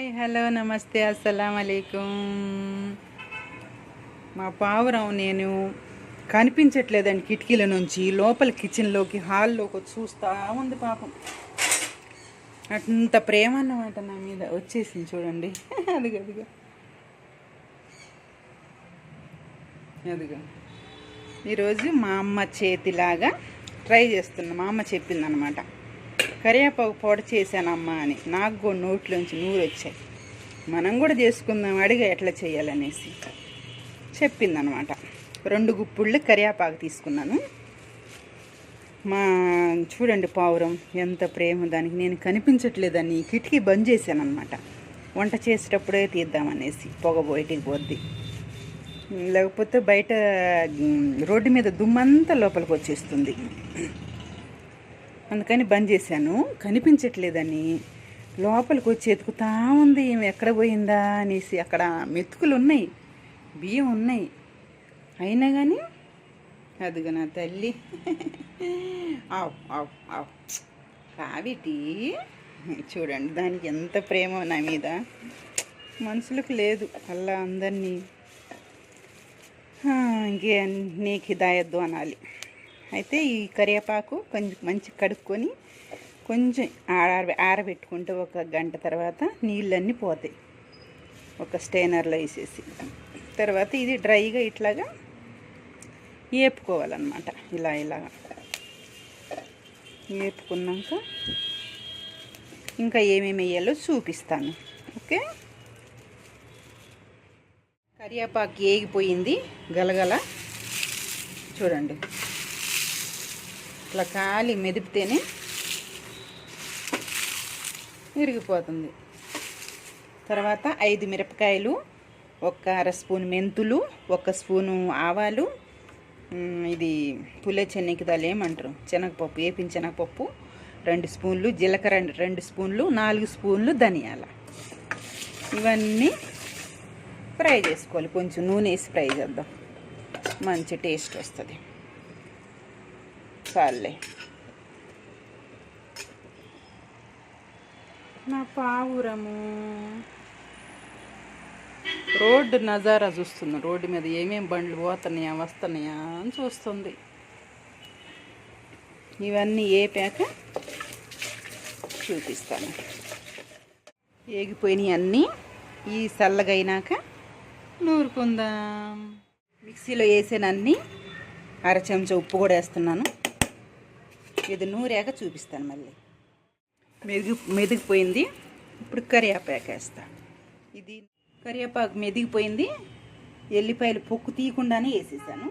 Hi hello నమస్తే అస్సలం అలైకుం. మా పావురం నేను కనిపించట్లేదండి కిటికీల నుంచి లోపల కిచెన్లోకి హాల్లోకి వచ్చి చూస్తూ ఉంది పాపం. అంత ప్రేమ అన్నమాట నా మీద. వచ్చేసింది చూడండి. అదిగో అదిగో అదిగో. ఈరోజు మా అమ్మ చేతిలాగా ట్రై చేస్తున్నా. మా అమ్మ చెప్పిందనమాట, కరివేపాకు పొడి చేశానమ్మా అని. నాకు కూడా నోట్లోంచి నూరు వచ్చాయి. మనం కూడా చేసుకుందాం, అడిగా ఎట్లా చేయాలనేసి చెప్పిందనమాట. 2 గుప్పుళ్ళు కరివేపాకు తీసుకున్నాను. చూడండి పావురం ఎంత ప్రేమ దానికి. నేను కనిపించట్లేదని కిటికీ బంద్ చేశానమాట. వంట చేసేటప్పుడే తీద్దామనేసి, పొగ బయటికి పోద్ది, లేకపోతే బయట రోడ్డు మీద దుమ్మంతా లోపలికి వచ్చేస్తుంది. అందుకని బంద్ చేశాను. కనిపించట్లేదని లోపలికి వచ్చి ఎతుకుతా ఉంది. ఏమి ఎక్కడ పోయిందా అనేసి. అక్కడ మెతుకులు ఉన్నాయి, బియ్యం ఉన్నాయి, అయినా కానీ అదిగో నా తల్లి. ఆవ్ ఆవ్ ఆవ్ కావిటి. చూడండి దానికి ఎంత ప్రేమ నా మీద. మనుషులకు లేదు, అలా అందరినీ ఇంకే నీకు హిదాయద్దు అనాలి. అయితే ఈ కరివేపాకు కొంచెం మంచి కడుక్కొని కొంచెం ఆరబెట్టుకుంటే 1 గంట తర్వాత నీళ్ళన్నీ పోతాయి. ఒక స్టైనర్లో వేసేసి తర్వాత ఇది డ్రైగా ఇట్లాగా వేపుకోవాలన్నమాట. ఇలాగా వేపుకున్నాక ఇంకా ఏమేమి వేయాలో చూపిస్తాను. ఓకే. కరివేపాకు ఏగిపోయింది గలగల. చూడండి ఇట్లా కాలి మెదిపితేనే విరిగిపోతుంది. తర్వాత 5 మిరపకాయలు, 1/2 స్పూన్ మెంతులు, 1 స్పూను ఆవాలు, ఇది పుల్లె చెనక్కాయలు ఏమంటారు, శనగపప్పు, వేపిన శనగపప్పు 2 స్పూన్లు, జీలకర్ర 2 స్పూన్లు, 4 స్పూన్లు ధనియాల. ఇవన్నీ ఫ్రై చేసుకోవాలి. కొంచెం నూనె వేసి ఫ్రై చేద్దాం, మంచి టేస్ట్ వస్తుంది. చాలే. నా పావురము రోడ్డు నజారా చూస్తుంది. రోడ్డు మీద ఏమేమి బండ్లు పోతున్నాయా వస్తున్నాయా అని చూస్తుంది. ఇవన్నీ వేపాక చూపిస్తాను. ఏగిపోయినాయి అన్నీ. ఈ చల్లగైనాక నూరుకుందాం. మిక్సీలో వేసానన్నీ. 1/2 చెంచా ఉప్పు కూడా వేస్తున్నాను. ఇది నూరాక చూపిస్తాను మళ్ళీ. మెదిగిపోయింది. ఇప్పుడు కరివేపాకు వేస్తా. ఇది కరివేపాకు మెదిగిపోయింది. ఎల్లిపాయలు పొక్కు తీయకుండానే వేసేసాను.